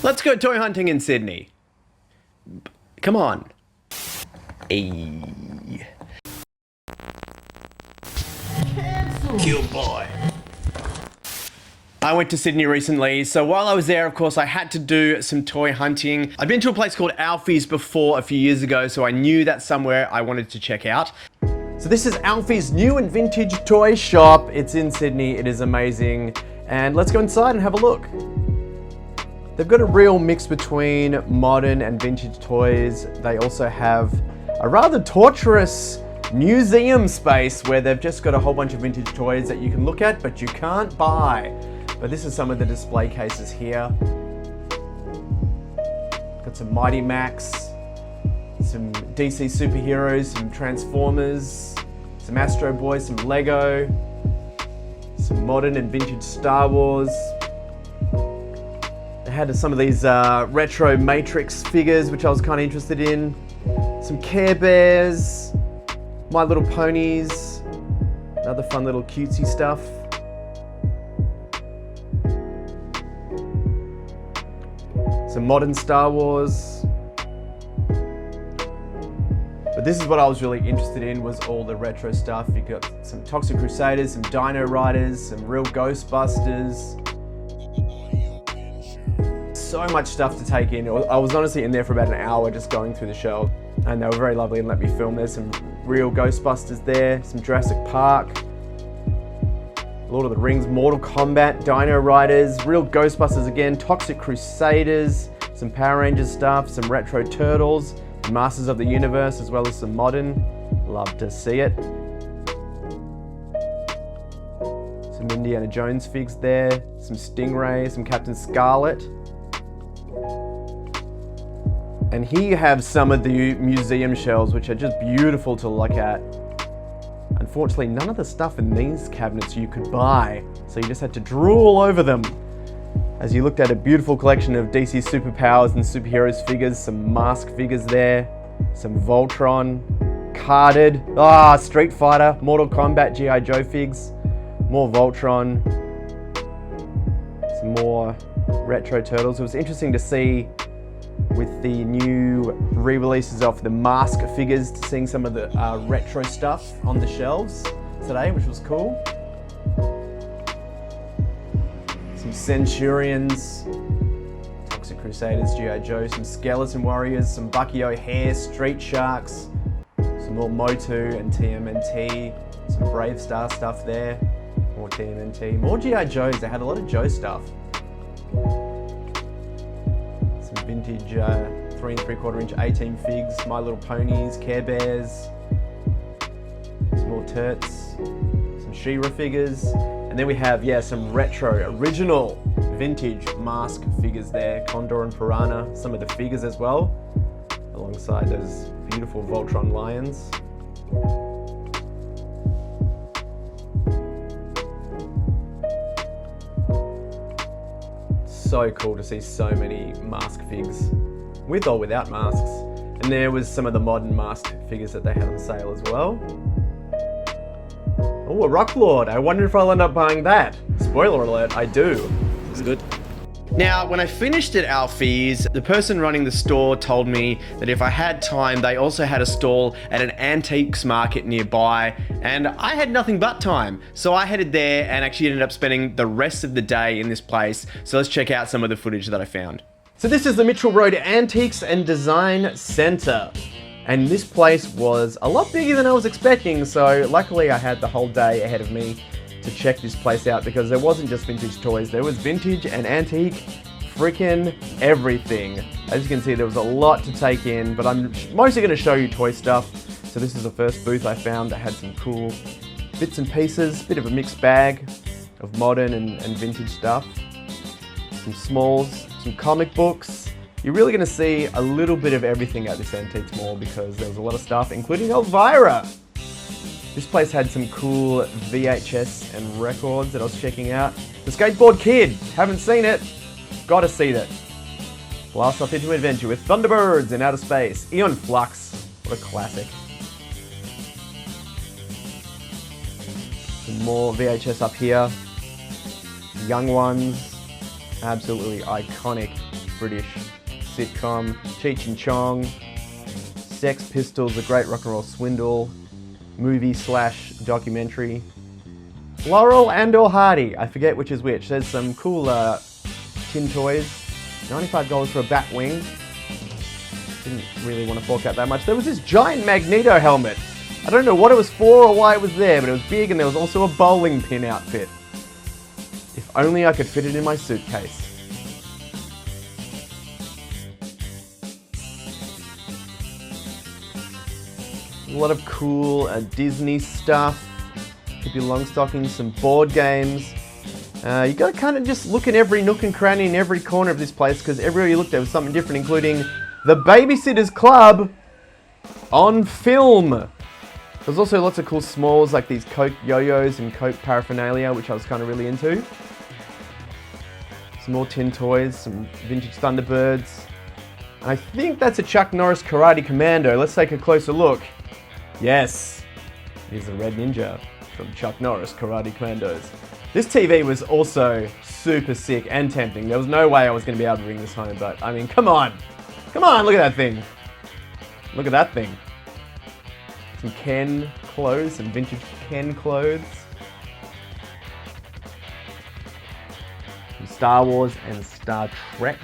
Let's go toy hunting in Sydney. Come on. Ayy. Kill boy. I went to Sydney recently, so while I was there, of course, I had to do some toy hunting. I'd been to a place called Alfie's before a few years ago, so I knew that's somewhere I wanted to check out. So this is Alfie's new and vintage toy shop. It's in Sydney, it is amazing. And let's go inside and have a look. They've got a real mix between modern and vintage toys. They also have a rather torturous museum space where they've just got a whole bunch of vintage toys that you can look at, but you can't buy. But this is some of the display cases here. Got some Mighty Max, some DC superheroes, some Transformers, some Astro Boy, some Lego, some modern and vintage Star Wars. They had some of these retro Matrix figures, which I was kind of interested in. Some Care Bears, My Little Ponies, another fun little cutesy stuff. Some modern Star Wars. But this is what I was really interested in, was all the retro stuff. You got some Toxic Crusaders, some Dino Riders, some real Ghostbusters. So much stuff to take in. I was honestly in there for about an hour just going through the shelves, and they were very lovely and let me film. There's some real Ghostbusters there, some Jurassic Park, Lord of the Rings, Mortal Kombat, Dino Riders, real Ghostbusters again, Toxic Crusaders, some Power Rangers stuff, some retro Turtles, Masters of the Universe, as well as some modern. Love to see it. Some Indiana Jones figs there, some Stingray, some Captain Scarlet. And here you have some of the museum shelves, which are just beautiful to look at. Unfortunately, none of the stuff in these cabinets you could buy, so you just had to drool over them. As you looked at a beautiful collection of DC superpowers and superheroes figures, some Mask figures there, some Voltron, carded, Street Fighter, Mortal Kombat, G.I. Joe figs, more Voltron, some more retro Turtles. It was interesting to see with the new re-releases of the Mask figures, seeing some of the retro stuff on the shelves today, which was cool. Some Centurions, Toxic Crusaders, G.I. Joe, some Skeleton Warriors, some Bucky O'Hare, Street Sharks, some more Motu and TMNT, some Brave Star stuff there, more TMNT, more G.I. Joes. They had a lot of Joe stuff. Some vintage 3 3/4 inch 18 figs, My Little Ponies, Care Bears, some more Turts, some She-Ra figures, and then we have, some retro, original, vintage Mask figures there, Condor and Piranha, some of the figures as well, alongside those beautiful Voltron lions. So cool to see so many Mask figs, with or without masks. And there was some of the modern Mask figures that they had on sale as well. Oh, a Rock Lord. I wonder if I'll end up buying that. Spoiler alert, I do. It's good. Now, when I finished at Alfie's, the person running the store told me that if I had time, they also had a stall at an antiques market nearby, and I had nothing but time. So I headed there and actually ended up spending the rest of the day in this place. So let's check out some of the footage that I found. So this is the Mitchell Road Antiques and Design Centre. And this place was a lot bigger than I was expecting, so luckily I had the whole day ahead of me to check this place out, because there wasn't just vintage toys, there was vintage and antique, freaking everything. As you can see, there was a lot to take in, but I'm mostly going to show you toy stuff. So this is the first booth I found that had some cool bits and pieces, bit of a mixed bag of modern and vintage stuff. Some smalls, some comic books. You're really going to see a little bit of everything at this Antiques Mall, because there was a lot of stuff, including Elvira. This place had some cool VHS and records that I was checking out. The Skateboard Kid, haven't seen it, gotta see that. Blast off into adventure with Thunderbirds in outer space. Eon Flux, what a classic. Some more VHS up here. Young Ones, absolutely iconic British sitcom. Cheech and Chong, Sex Pistols, A Great Rock and Roll Swindle, movie/documentary. Laurel and or Hardy, I forget which is which. There's some cool tin toys. $95 for a bat wing. Didn't really want to fork out that much. There was this giant Magneto helmet. I don't know what it was for or why it was there, but it was big, and there was also a bowling pin outfit. If only I could fit it in my suitcase. A lot of cool Disney stuff. Pippi Longstocking, some board games. You gotta kind of just look in every nook and cranny in every corner of this place, because everywhere you looked there was something different, including the Babysitter's Club on film. There's also lots of cool smalls like these Coke yo-yos and Coke paraphernalia, which I was kind of really into. Some more tin toys, some vintage Thunderbirds. I think that's a Chuck Norris Karate Commando. Let's take a closer look. Yes, here's a red ninja from Chuck Norris Karate Commandos. This TV was also super sick and tempting. There was no way I was going to be able to bring this home, but I mean, come on. Come on, look at that thing. Look at that thing. Some Ken clothes, some vintage Ken clothes. Some Star Wars and Star Trek.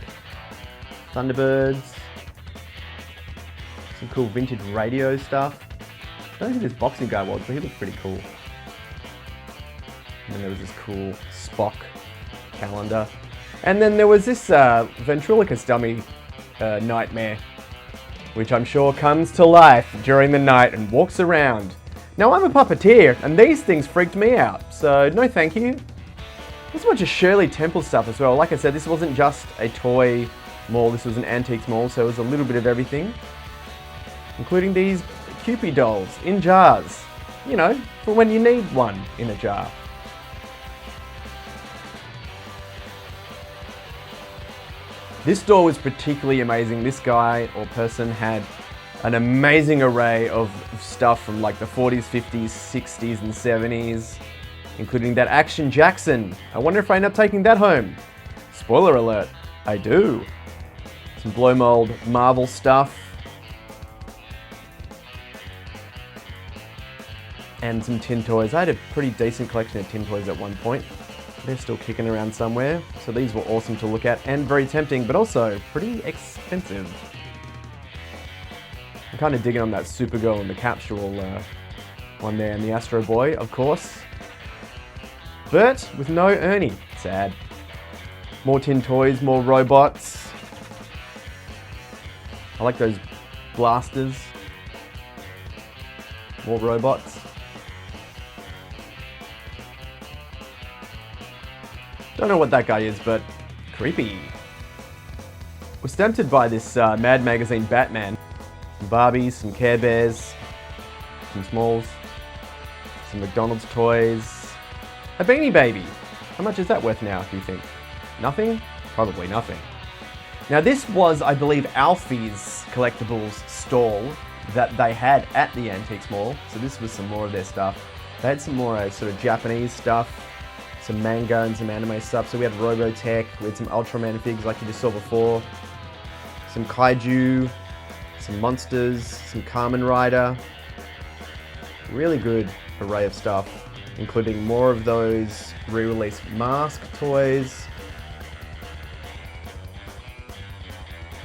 Thunderbirds. Some cool vintage radio stuff. I don't know who this boxing guy was, but he looked pretty cool. And then there was this cool Spock calendar. And then there was this ventriloquist dummy nightmare, which I'm sure comes to life during the night and walks around. Now, I'm a puppeteer, and these things freaked me out, so no thank you. There's a bunch of Shirley Temple stuff as well. Like I said, this wasn't just a toy mall, this was an antiques mall, so it was a little bit of everything. Including these Cupid dolls in jars. You know, for when you need one in a jar. This store was particularly amazing. This guy or person had an amazing array of stuff from like the 40s, 50s, 60s and 70s, including that Action Jackson. I wonder if I end up taking that home. Spoiler alert, I do. Some blow mold Marvel stuff. And some tin toys. I had a pretty decent collection of tin toys at one point. They're still kicking around somewhere. So these were awesome to look at and very tempting, but also pretty expensive. I'm kind of digging on that Supergirl and the Capsule one there, and the Astro Boy, of course. But with no Ernie. Sad. More tin toys, more robots. I like those blasters. More robots. Don't know what that guy is, but creepy. Was tempted by this Mad Magazine Batman. Some Barbies, some Care Bears, some Smalls, some McDonald's toys, a Beanie Baby. How much is that worth now, do you think? Nothing? Probably nothing. Now this was, I believe, Alfie's Collectables stall that they had at the Antiques Mall. So this was some more of their stuff. They had some more sort of Japanese stuff. Some manga and some anime stuff. So we had Robotech, we had some Ultraman figs like you just saw before, some Kaiju, some Monsters, some Kamen Rider. Really good array of stuff, including more of those re-released Mask toys.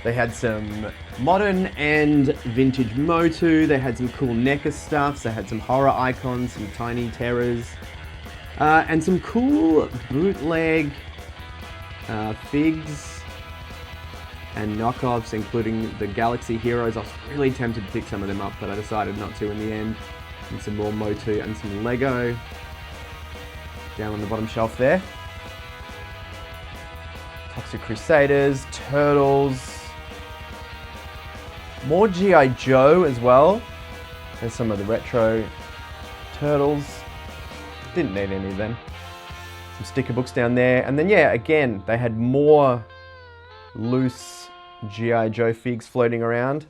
They had some modern and vintage Motu. They had some cool NECA stuff. They had some horror icons, some Tiny Terrors. And some cool bootleg figs and knockoffs, including the Galaxy Heroes. I was really tempted to pick some of them up, but I decided not to in the end. And some more Motu and some Lego down on the bottom shelf there. Toxic Crusaders, Turtles, more G.I. Joe as well. There's some of the retro Turtles. Didn't need any of them. Some sticker books down there. And then, yeah, again, they had more loose G.I. Joe figs floating around.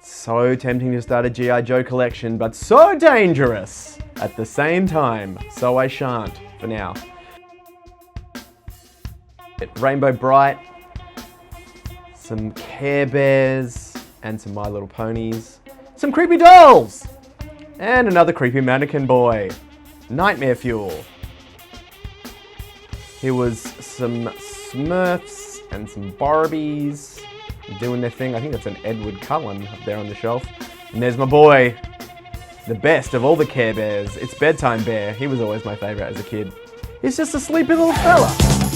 So tempting to start a G.I. Joe collection, but so dangerous at the same time. So I shan't for now. Rainbow Bright, some Care Bears, and some My Little Ponies. Some creepy dolls! And another creepy mannequin boy. Nightmare fuel. Here was some Smurfs and some Barbies doing their thing. I think that's an Edward Cullen up there on the shelf. And there's my boy, the best of all the Care Bears. It's Bedtime Bear. He was always my favorite as a kid. He's just a sleepy little fella.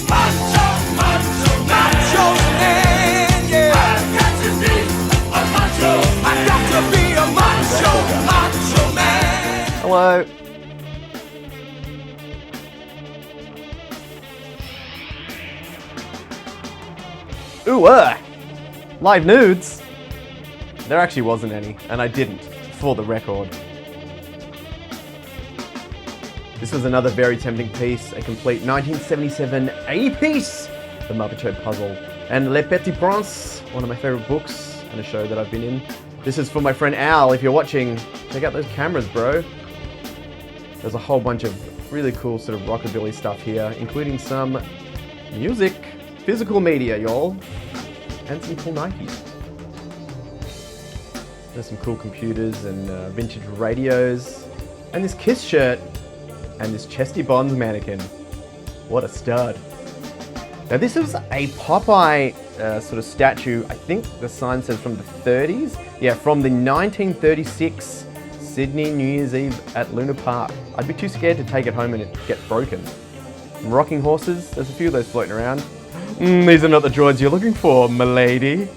Macho, macho, macho man, yeah. I've got to be a macho. I've got to be a macho, macho man. Hello. Ooh, live nudes. There actually wasn't any, and I didn't, for the record. This was another very tempting piece, a complete 1977 A-piece, The Muppet Show Puzzle, and Le Petit Prince, one of my favorite books and a show that I've been in. This is for my friend Al. If you're watching, check out those cameras, bro. There's a whole bunch of really cool sort of rockabilly stuff here, including some music, physical media, y'all, and some cool Nikes. There's some cool computers and vintage radios, and this Kiss shirt, and this Chesty Bonds mannequin. What a stud. Now this is a Popeye sort of statue. I think the sign says from the 30s. Yeah, from the 1936 Sydney New Year's Eve at Luna Park. I'd be too scared to take it home and it get broken. Some rocking horses, there's a few of those floating around. These are not the droids you're looking for, milady.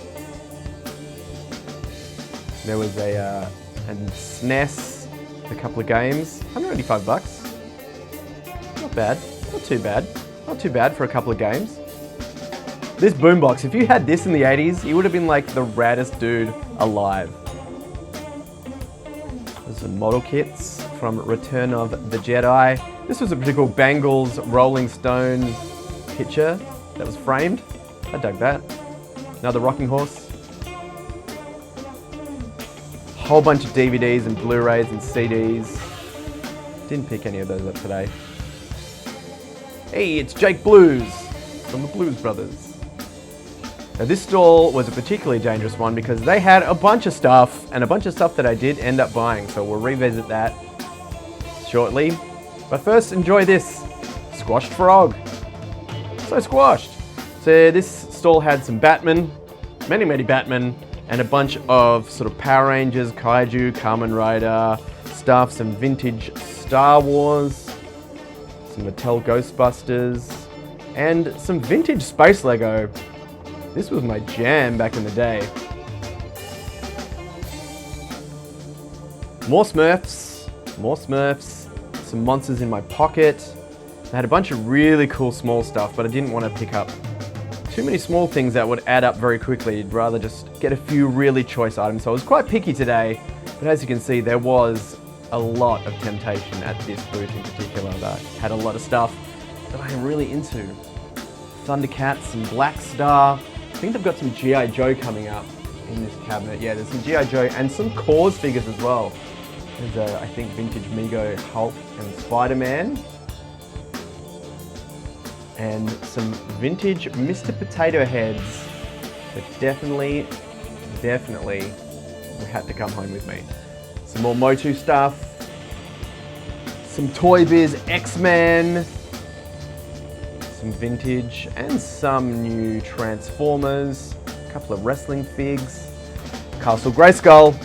There was a SNES, a couple of games, $185. Not bad, not too bad. Not too bad for a couple of games. This boombox, if you had this in the 80s, you would have been like the raddest dude alive. There's some model kits from Return of the Jedi. This was a pretty cool Bangles Rolling Stone picture that was framed. I dug that. Another rocking horse. Whole bunch of DVDs and Blu-rays and CDs. Didn't pick any of those up today. Hey, it's Jake Blues from the Blues Brothers. Now this stall was a particularly dangerous one because they had a bunch of stuff and a bunch of stuff that I did end up buying, so we'll revisit that shortly. But first, enjoy this squashed frog. So squashed. So this stall had some Batman, many Batman, and a bunch of sort of Power Rangers, Kaiju, Kamen Rider stuff, some vintage Star Wars, some Mattel Ghostbusters, and some vintage space Lego. This was my jam back in the day. More Smurfs, some monsters in my pocket. I had a bunch of really cool small stuff, but I didn't want to pick up too many small things that would add up very quickly. I'd rather just get a few really choice items. So I was quite picky today, but as you can see, there was a lot of temptation at this booth in particular that had a lot of stuff that I'm really into. Thundercats and Black Star. I think they've got some G.I. Joe coming up in this cabinet. Yeah, there's some G.I. Joe and some Cause figures as well. There's I think vintage Mego Hulk and Spider-Man. And some vintage Mr. Potato Heads that definitely had to come home with me. Some more Motu stuff. Some Toy Biz X-Men. Some vintage and some new Transformers. A couple of wrestling figs. Castle Grayskull.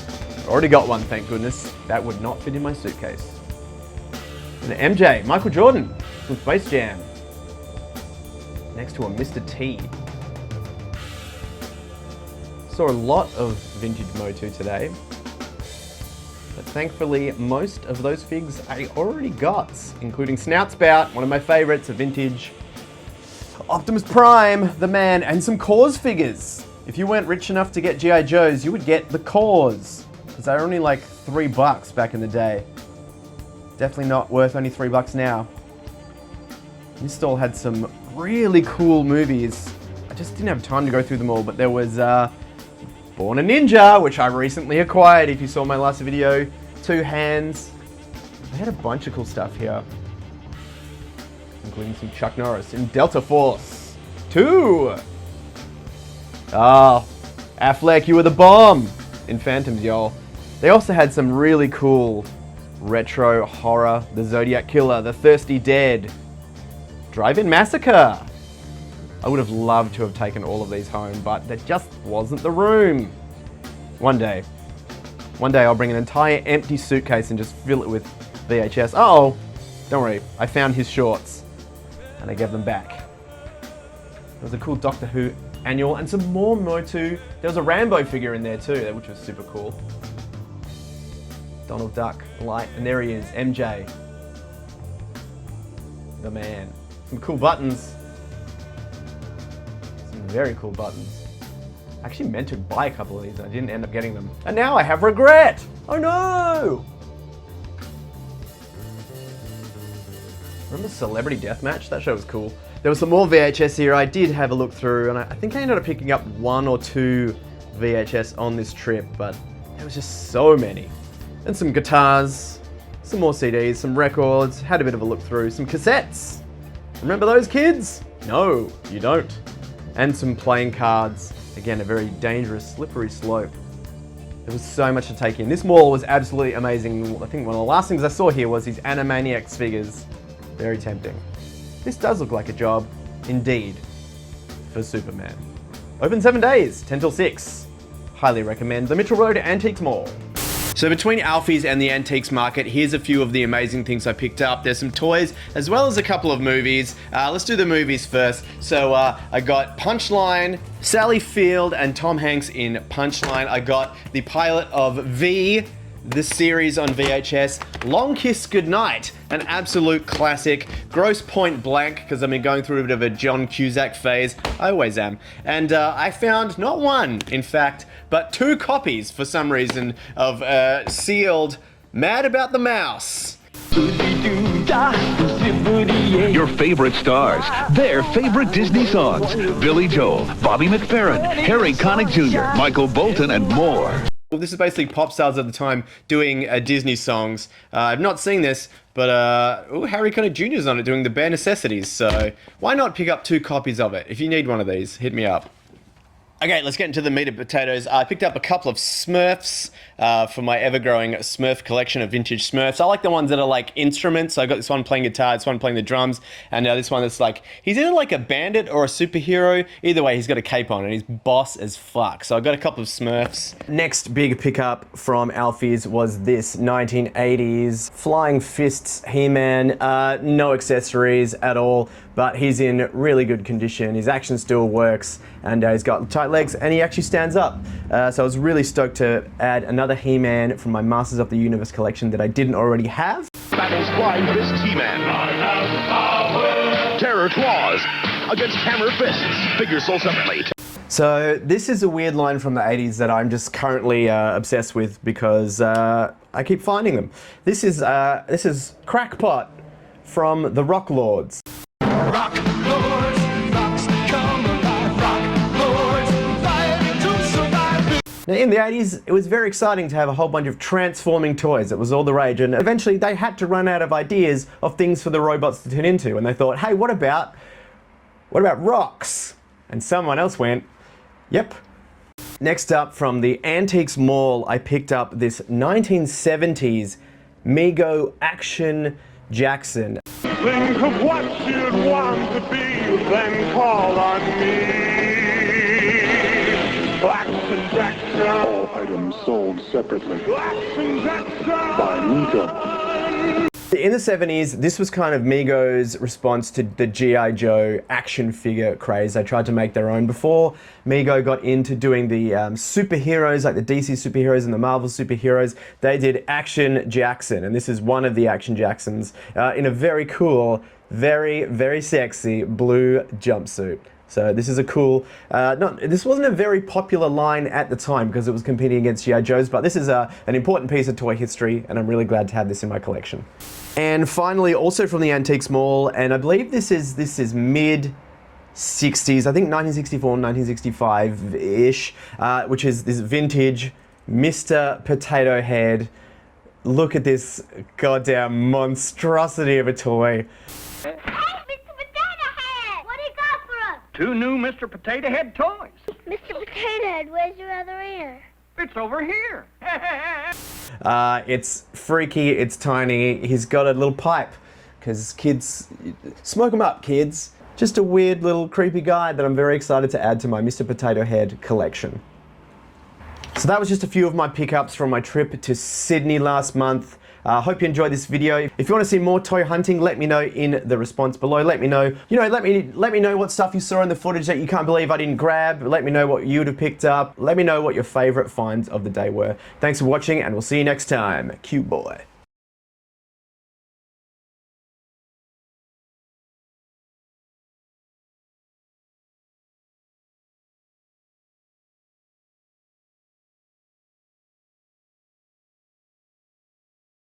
Already got one, thank goodness. That would not fit in my suitcase. And an MJ, Michael Jordan from Space Jam. Next to a Mr. T. Saw a lot of vintage Motu today. But thankfully, most of those figs I already got, including Snout Spout, one of my favorites, a vintage Optimus Prime, the man, and some Cause figures. If you weren't rich enough to get G.I. Joes, you would get the Cause, because they were only like $3 back in the day. Definitely not worth only $3 now. This stall had some really cool movies. I just didn't have time to go through them all, but there was Born a Ninja, which I recently acquired, if you saw my last video. Two Hands. They had a bunch of cool stuff here, including some Chuck Norris in Delta Force 2. Oh, Affleck, you were the bomb in Phantoms, y'all. They also had some really cool retro horror, The Zodiac Killer, The Thirsty Dead, Drive-In Massacre. I would have loved to have taken all of these home, but there just wasn't the room. One day I'll bring an entire empty suitcase and just fill it with VHS. Oh, don't worry, I found his shorts and I gave them back. There was a cool Doctor Who annual and some more Motu. There was a Rambo figure in there too, which was super cool. Donald Duck, Light, and there he is, MJ. The man. Some cool buttons. Some very cool buttons. I actually meant to buy a couple of these and I didn't end up getting them. And now I have regret! Oh no! Remember Celebrity Deathmatch? That show was cool. There was some more VHS here I did have a look through, and I think I ended up picking up 1 or 2 VHS on this trip, but there was just so many. And some guitars, some more CDs, some records, had a bit of a look through, some cassettes. Remember those, kids? No, you don't. And some playing cards. Again, a very dangerous, slippery slope. There was so much to take in. This mall was absolutely amazing. I think one of the last things I saw here was these Animaniacs figures. Very tempting. This does look like a job, indeed, for Superman. Open 7 days, 10 till 6. Highly recommend the Mitchell Road Antiques Mall. So between Alfie's and the Antiques Market, here's a few of the amazing things I picked up. There's some toys, as well as a couple of movies. Let's do the movies first. So I got Punchline, Sally Field and Tom Hanks in Punchline. I got the pilot of V, the series on VHS. Long Kiss Goodnight, an absolute classic. Gross Point Blank, because I've been going through a bit of a John Cusack phase. I always am. And I found not one, in fact, but 2 copies, for some reason, of sealed Mad About the Mouse. Your favorite stars, their favorite Disney songs. Billy Joel, Bobby McFerrin, Harry Connick Jr., Michael Bolton, and more. Well, this is basically pop stars at the time doing Disney songs. I've not seen this, but Harry Connick Jr. is on it doing the bare necessities, so why not pick up 2 copies of it? If you need one of these, hit me up. Okay, let's get into the meat and potatoes. I picked up a couple of Smurfs for my ever-growing Smurf collection of vintage Smurfs. I like the ones that are like instruments. I got this one playing guitar, this one playing the drums, and this one that's like, he's either like a bandit or a superhero. Either way, he's got a cape on and he's boss as fuck. So I got a couple of Smurfs. Next big pickup from Alfie's was this 1980s Flying Fists He-Man. No accessories at all, but he's in really good condition. His action still works, and he's got tight legs, and he actually stands up. So I was really stoked to add another He-Man from my Masters of the Universe collection that I didn't already have. Battles Flying Fist He-Man. Terror Claws against Hammer Fists. Figures sold separately. So this is a weird line from the 80s that I'm just currently obsessed with because I keep finding them. This is Crackpot from the Rock Lords. Rock lords, rocks come alive. Rock lords, fighting to survive. Now in the 80s, it was very exciting to have a whole bunch of transforming toys. It was all the rage, and eventually they had to run out of ideas of things for the robots to turn into, and they thought, hey, what about rocks? And someone else went, yep. Next up, from the Antiques Mall, I picked up this 1970s Mego Action Jackson. Think of what you'd want to be, then call on me. Action Jackson. All items sold separately. Action Jackson. By Mego. In the 70s, this was kind of Mego's response to the G.I. Joe action figure craze. They tried to make their own before Mego got into doing the superheroes, like the DC superheroes and the Marvel superheroes. They did Action Jackson, and this is one of the Action Jacksons in a very cool, very, very sexy blue jumpsuit. So this is a cool, this wasn't a very popular line at the time because it was competing against G.I. Joes, but this is an important piece of toy history, and I'm really glad to have this in my collection. And finally, also from the Antiques Mall, and I believe this is mid 60s, I think 1964, 1965-ish, which is this vintage Mr. Potato Head. Look at this goddamn monstrosity of a toy. Hey, Mr. Potato Head! What do you got for us? 2 new Mr. Potato Head toys. Mr. Potato Head, where's your other ear? It's over here. It's freaky, it's tiny, he's got a little pipe, because kids, smoke 'em up, kids. Just a weird little creepy guy that I'm very excited to add to my Mr. Potato Head collection. So that was just a few of my pickups from my trip to Sydney last month. Hope you enjoyed this video. If you want to see more toy hunting, let me know in the response below. Let me know, let me know what stuff you saw in the footage that you can't believe I didn't grab. Let me know what you would have picked up. Let me know what your favorite finds of the day were. Thanks for watching, and we'll see you next time. Cute boy.